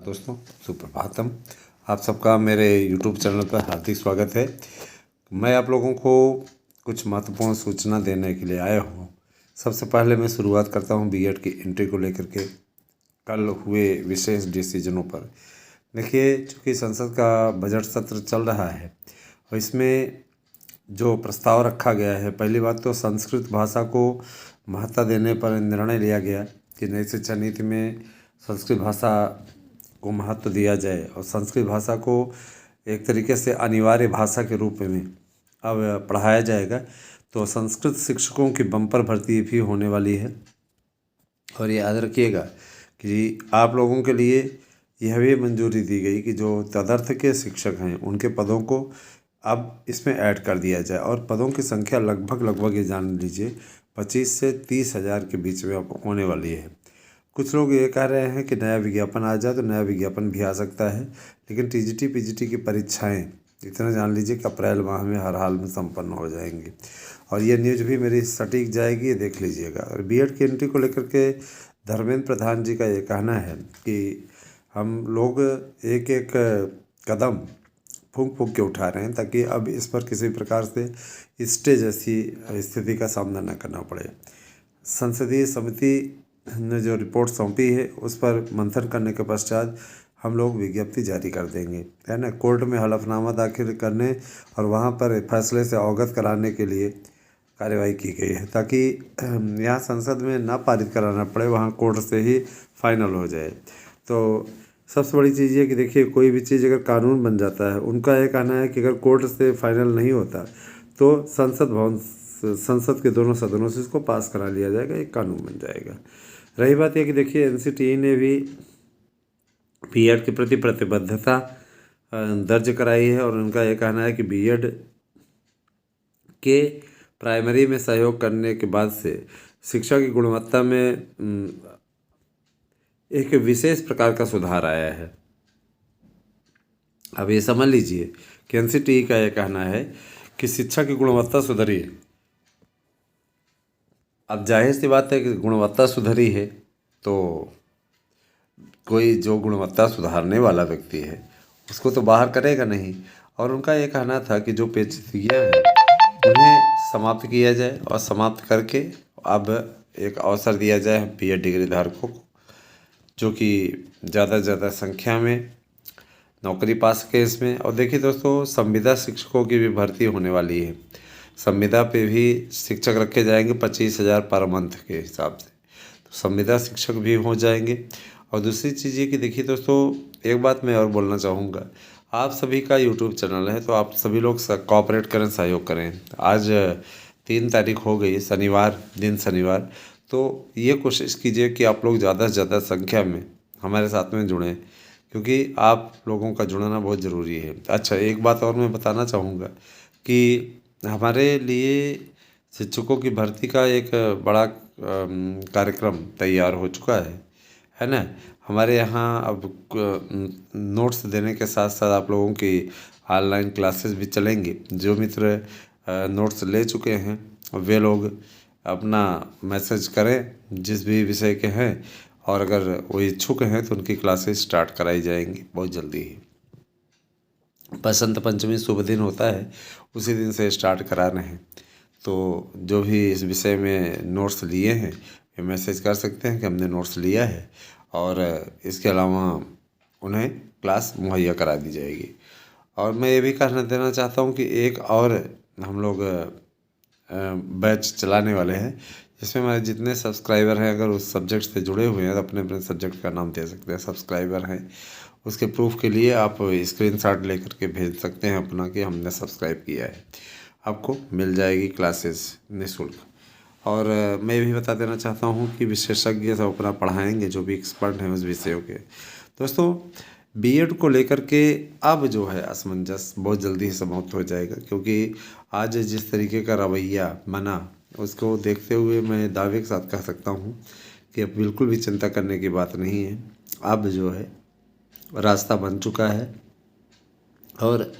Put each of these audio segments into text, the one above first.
दोस्तों, सुप्रभातम। आप सबका मेरे YouTube चैनल पर हार्दिक स्वागत है। मैं आप लोगों को कुछ महत्वपूर्ण सूचना देने के लिए आया हूँ। सबसे पहले मैं शुरुआत करता हूँ बीएड की एंट्री को लेकर के कल हुए विशेष डिसीजनों पर। देखिए, चूँकि संसद का बजट सत्र चल रहा है और इसमें जो प्रस्ताव रखा गया है, पहली बात तो संस्कृत भाषा को महत्ता देने पर निर्णय लिया गया कि नई शिक्षा नीति में संस्कृत भाषा को महत्व दिया जाए और संस्कृत भाषा को एक तरीके से अनिवार्य भाषा के रूप में अब पढ़ाया जाएगा। तो संस्कृत शिक्षकों की बम्पर भर्ती भी होने वाली है। और ये याद रखिएगा कि आप लोगों के लिए यह भी मंजूरी दी गई कि जो तदर्थ के शिक्षक हैं उनके पदों को अब इसमें ऐड कर दिया जाए और पदों की संख्या लगभग ये जान लीजिए 25 से 30 हज़ार के बीच में अब होने वाली है। कुछ लोग ये कह रहे हैं कि नया विज्ञापन आ जाए, तो नया विज्ञापन भी आ सकता है, लेकिन टीजीटी पीजीटी की परीक्षाएं इतना जान लीजिए कि अप्रैल माह में हर हाल में संपन्न हो जाएंगी। और ये न्यूज़ भी मेरी सटीक जाएगी, ये देख लीजिएगा। और बीएड की एंट्री को लेकर के धर्मेंद्र प्रधान जी का ये कहना है कि हम लोग एक एक कदम फूंक फूंक के उठा रहे हैं ताकि अब इस पर किसी प्रकार से स्टे जैसी स्थिति का सामना न करना पड़े। संसदीय समिति ने जो रिपोर्ट सौंपी है उस पर मंथन करने के पश्चात हम लोग विज्ञप्ति जारी कर देंगे, है ना। कोर्ट में हलफनामा दाखिल करने और वहाँ पर फैसले से अवगत कराने के लिए कार्रवाई की गई है ताकि यहाँ संसद में ना पारित कराना पड़े, वहाँ कोर्ट से ही फाइनल हो जाए। तो सबसे बड़ी चीज़ ये कि देखिए, कोई भी चीज़ अगर कानून बन जाता है, उनका ये कहना है कि अगर कोर्ट से फाइनल नहीं होता तो संसद के दोनों सदनों से इसको पास करा लिया जाएगा, एक कानून बन जाएगा। रही बात यह कि देखिए, एनसीटीई ने भी बीएड के प्रति प्रतिबद्धता दर्ज कराई है और उनका यह कहना है कि बीएड के प्राइमरी में सहयोग करने के बाद से शिक्षा की गुणवत्ता में एक विशेष प्रकार का सुधार आया है। अब ये समझ लीजिए कि एनसीटीई का यह कहना है कि शिक्षा की गुणवत्ता सुधरी है। अब जाहिर सी बात है कि गुणवत्ता सुधरी है तो कोई जो गुणवत्ता सुधारने वाला व्यक्ति है उसको तो बाहर करेगा नहीं। और उनका ये कहना था कि जो पेचीदगियाँ हैं उन्हें समाप्त किया जाए और समाप्त करके अब एक अवसर दिया जाए बीएड डिग्री धारकों को, जो कि ज़्यादा से ज़्यादा संख्या में नौकरी पा सके इसमें। और देखिए दोस्तों, संविदा शिक्षकों की भी भर्ती होने वाली है। संविदा पे भी शिक्षक रखे जाएंगे 25,000 पर मंथ के हिसाब से, तो संविदा शिक्षक भी हो जाएंगे। और दूसरी चीज़ ये कि देखिए दोस्तों, एक बात मैं और बोलना चाहूँगा, आप सभी का यूट्यूब चैनल है तो आप सभी लोग कोऑपरेट करें, सहयोग करें। आज 3 तारीख हो गई, शनिवार, तो ये कोशिश कीजिए कि आप लोग ज़्यादा से ज़्यादा संख्या में हमारे साथ में जुड़ें, क्योंकि आप लोगों का जुड़ना बहुत ज़रूरी है। अच्छा, एक बात और मैं बताना चाहूँगा कि हमारे लिए शिक्षकों की भर्ती का एक बड़ा कार्यक्रम तैयार हो चुका है ना। हमारे यहाँ अब नोट्स देने के साथ साथ आप लोगों की ऑनलाइन क्लासेस भी चलेंगी। जो मित्र नोट्स ले चुके हैं वे लोग अपना मैसेज करें जिस भी विषय के हैं, और अगर वो इच्छुक हैं तो उनकी क्लासेस स्टार्ट कराई जाएंगी बहुत जल्दी ही। बसंत पंचमी शुभ दिन होता है, उसी दिन से स्टार्ट करा रहे हैं। तो जो भी इस विषय में नोट्स लिए हैं ये मैसेज कर सकते हैं कि हमने नोट्स लिया है, और इसके अलावा उन्हें क्लास मुहैया करा दी जाएगी। और मैं ये भी कहना देना चाहता हूँ कि एक और हम लोग बैच चलाने वाले हैं जिसमें हमारे जितने सब्सक्राइबर हैं, अगर उस सब्जेक्ट से जुड़े हुए हैं तो अपने अपने सब्जेक्ट का नाम दे सकते हैं, सब्सक्राइबर हैं। उसके प्रूफ के लिए आप स्क्रीनशॉट लेकर के भेज सकते हैं अपना कि हमने सब्सक्राइब किया है। आपको मिल जाएगी क्लासेस निःशुल्क। और मैं भी बता देना चाहता हूँ कि विशेषज्ञ सब अपना पढ़ाएंगे, जो भी एक्सपर्ट हैं उस विषयों के। दोस्तों, बीएड को लेकर के अब जो है असमंजस बहुत जल्दी ही समाप्त हो जाएगा, क्योंकि आज जिस तरीके का रवैया बना उसको देखते हुए मैं दावे के साथ कह सकता हूँ कि अब बिल्कुल भी चिंता करने की बात नहीं है। अब जो है रास्ता बन चुका है और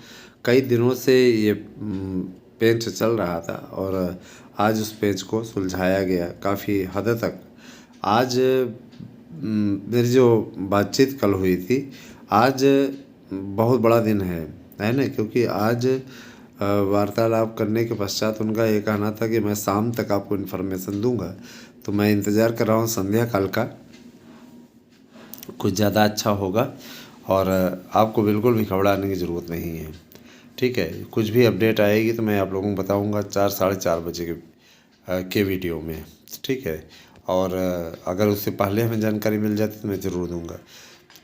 कई दिनों से ये पेंच चल रहा था और आज उस पेंच को सुलझाया गया काफ़ी हद तक। आज मेरी जो बातचीत कल हुई थी, आज बहुत बड़ा दिन है ना, क्योंकि आज वार्तालाप करने के पश्चात उनका ये कहना था कि मैं शाम तक आपको इन्फॉर्मेशन दूंगा। तो मैं इंतज़ार कर रहा हूँ संध्या काल का, कुछ ज़्यादा अच्छा होगा और आपको बिल्कुल भी घबराने की ज़रूरत नहीं है। ठीक है, कुछ भी अपडेट आएगी तो मैं आप लोगों को बताऊंगा 4 साढ़े 4 बजे के वीडियो में। ठीक है, और अगर उससे पहले हमें जानकारी मिल जाती तो मैं ज़रूर दूंगा।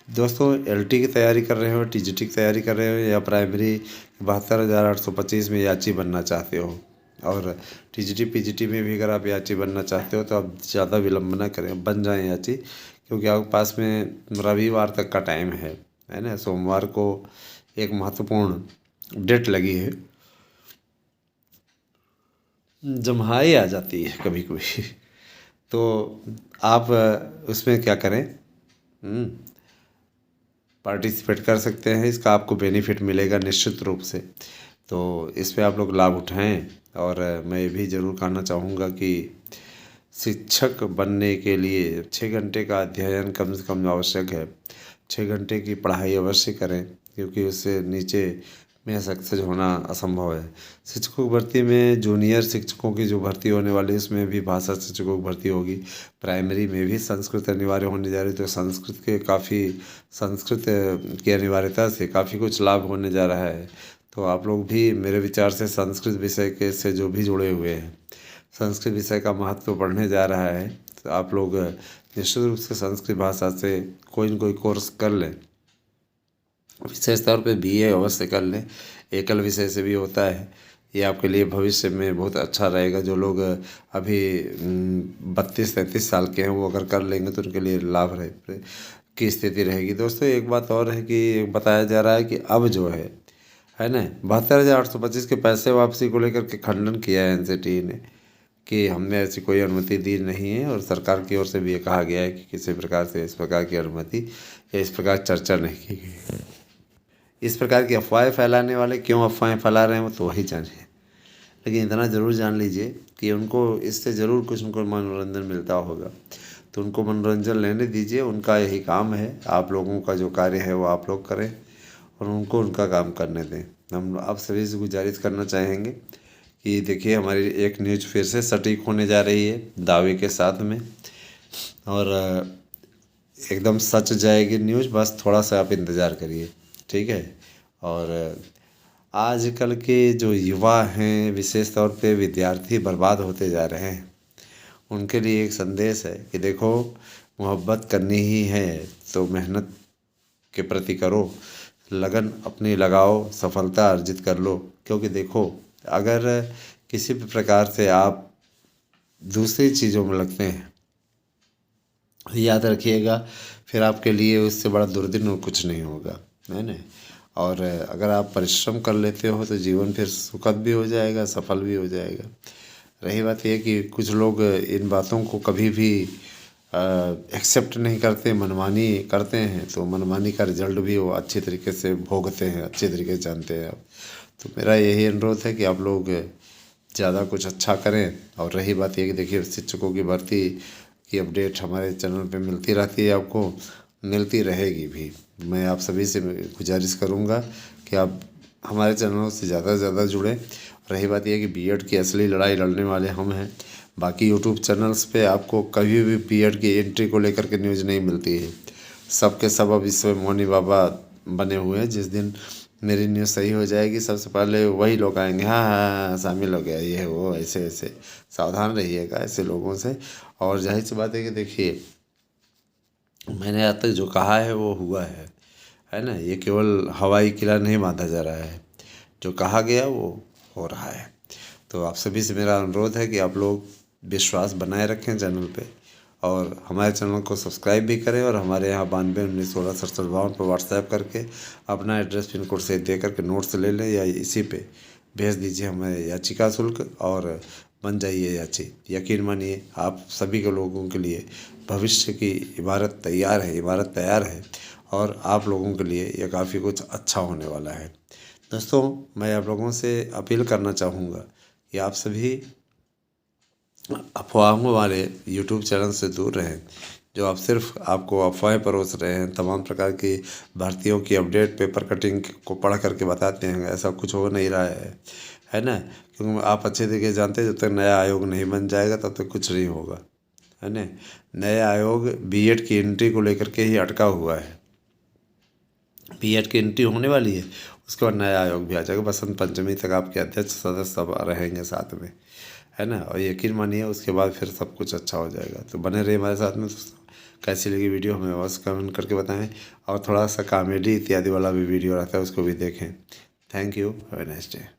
दोस्तों, एलटी की तैयारी कर रहे हो, टीजीटी की तैयारी कर रहे हो, या प्राइमरी 72,825 में याची बनना चाहते हो, और टीजीटी पीजीटी में भी अगर आप याची बनना चाहते हो तो आप ज़्यादा विलम्ब ना करें, बन जाएं याची, क्योंकि आपके पास में रविवार तक का टाइम है ना। सोमवार को एक महत्वपूर्ण डेट लगी है, जम्हाई आ जाती है कभी कभी। तो आप उसमें क्या करें, पार्टिसिपेट कर सकते हैं, इसका आपको बेनिफिट मिलेगा निश्चित रूप से। तो इस पे आप लोग लाभ उठाएं। और मैं ये भी ज़रूर कहना चाहूँगा कि शिक्षक बनने के लिए 6 घंटे का अध्ययन कम से कम आवश्यक है। 6 घंटे की पढ़ाई अवश्य करें, क्योंकि उससे नीचे में सक्सेस होना असंभव है। शिक्षकों की भर्ती में जूनियर शिक्षकों की जो भर्ती होने वाली है, उसमें भी भाषा शिक्षकों की भर्ती होगी। प्राइमरी में भी संस्कृत अनिवार्य होने जा रही है, तो संस्कृत की अनिवार्यता से काफ़ी कुछ लाभ होने जा रहा है। तो आप लोग भी मेरे विचार से संस्कृत विषय के से जो भी जुड़े हुए हैं, संस्कृत विषय का महत्व बढ़ने जा रहा है, तो आप लोग निश्चित रूप से संस्कृत भाषा से कोई न कोई कोर्स कर लें। विशेष तौर पे बीए अवश्य कर लें, एकल विषय से भी होता है। ये आपके लिए भविष्य में बहुत अच्छा रहेगा। जो लोग अभी 32-33 साल के हैं, वो अगर कर लेंगे तो उनके लिए लाभ रहे की स्थिति रहेगी। दोस्तों, एक बात और है कि बताया जा रहा है कि अब जो है ना, 72,825 के पैसे वापसी को लेकर के खंडन किया है एनसीटी ने, कि हमने ऐसी कोई अनुमति दी नहीं है, और सरकार की ओर से भी ये कहा गया है कि किसी प्रकार से इस प्रकार की अनुमति या इस प्रकार चर्चा नहीं की गई। इस प्रकार की अफवाहें फैलाने वाले क्यों अफवाहें फैला रहे हैं वो तो वही जाने। लेकिन इतना ज़रूर जान लीजिए कि उनको इससे ज़रूर कुछ उनको मनोरंजन मिलता होगा, तो उनको मनोरंजन लेने दीजिए। उनका यही काम है, आप लोगों का जो कार्य है वो आप लोग करें और उनको उनका काम करने दें। हम आप सभी से गुजारिश करना चाहेंगे कि देखिए, हमारी एक न्यूज़ फिर से सटीक होने जा रही है दावे के साथ में, और एकदम सच जाएगी न्यूज़, बस थोड़ा सा आप इंतज़ार करिए। ठीक है, और आजकल के जो युवा हैं, विशेष तौर पे विद्यार्थी बर्बाद होते जा रहे हैं, उनके लिए एक संदेश है कि देखो, मोहब्बत करनी ही है तो मेहनत के प्रति करो, लगन अपनी लगाओ, सफलता अर्जित कर लो। क्योंकि देखो, अगर किसी भी प्रकार से आप दूसरी चीज़ों में लगते हैं, याद रखिएगा, फिर आपके लिए उससे बड़ा दुर्दिन और कुछ नहीं होगा, है ना। और अगर आप परिश्रम कर लेते हो तो जीवन फिर सुखद भी हो जाएगा, सफल भी हो जाएगा। रही बात यह कि कुछ लोग इन बातों को कभी भी एक्सेप्ट नहीं करते, मनमानी करते हैं, तो मनमानी का रिजल्ट भी वो अच्छी तरीके से भोगते हैं, अच्छे तरीके से जानते हैं। तो मेरा यही अनुरोध है कि आप लोग ज़्यादा कुछ अच्छा करें। और रही बात यह कि देखिए, शिक्षकों की भर्ती की अपडेट हमारे चैनल पे मिलती रहती है, आपको मिलती रहेगी भी। मैं आप सभी से गुजारिश करूँगा कि आप हमारे चैनलों से ज़्यादा से ज़्यादा जुड़ें। रही बात यह कि बीएड की असली लड़ाई लड़ने वाले हम हैं। बाकी यूट्यूब चैनल्स पे आपको कभी भी बीएड की एंट्री को लेकर के न्यूज़ नहीं मिलती है। सब के सब अब इसमें मौनी बाबा बने हुए हैं। जिस दिन मेरी न्यूज़ सही हो जाएगी, सबसे पहले वही लोग आएंगे, हाँ हाँ हाँ, शामिल हो गया, ये वो, ऐसे ऐसे। सावधान रहिएगा ऐसे लोगों से। और जाहिर सी बात है कि देखिए, मैंने आज तक जो कहा है वो हुआ है ना। ये केवल हवाई किला नहीं बांधा जा रहा है, जो कहा गया वो हो रहा है। तो आप सभी से मेरा अनुरोध है कि आप लोग विश्वास बनाए रखें चैनल पे, और हमारे चैनल को सब्सक्राइब भी करें। और हमारे यहाँ 92-19-16-67-52 पर व्हाट्सएप करके अपना एड्रेस पिन कोड से दे करके नोट्स ले लें, या इसी पे भेज दीजिए हमें याचिका शुल्क, और बन जाइए याची। यकीन मानिए, आप सभी के लोगों के लिए भविष्य की इमारत तैयार है, और आप लोगों के लिए यह काफ़ी कुछ अच्छा होने वाला है। दोस्तों, मैं आप लोगों से अपील करना चाहूँगा कि आप सभी अफवाहों वाले यूट्यूब चैनल से दूर रहें, जो आप सिर्फ आपको अफवाहें परोस रहे हैं, तमाम प्रकार की भर्तियों की अपडेट पेपर कटिंग को पढ़ करके बताते हैं, ऐसा कुछ हो नहीं रहा है ना। क्योंकि आप अच्छे तरीके जानते हैं, जब तक नया आयोग नहीं बन जाएगा तब तक कुछ नहीं होगा, है ना। नया आयोग बीएड की एंट्री को लेकर के ही अटका हुआ है। बीएड की एंट्री होने वाली है, उसके बाद नया आयोग भी आ जाएगा। बसंत पंचमी तक आपके अध्यक्ष सदस्य सब रहेंगे साथ में, है ना। और यकीन मानिए उसके बाद फिर सब कुछ अच्छा हो जाएगा। तो बने रहिए हमारे साथ में दोस्तों। कैसी लगी वीडियो हमें अवश्य कमेंट करके बताएं, और थोड़ा सा कॉमेडी इत्यादि वाला भी वीडियो रहता है, उसको भी देखें। Thank you, have a nice day.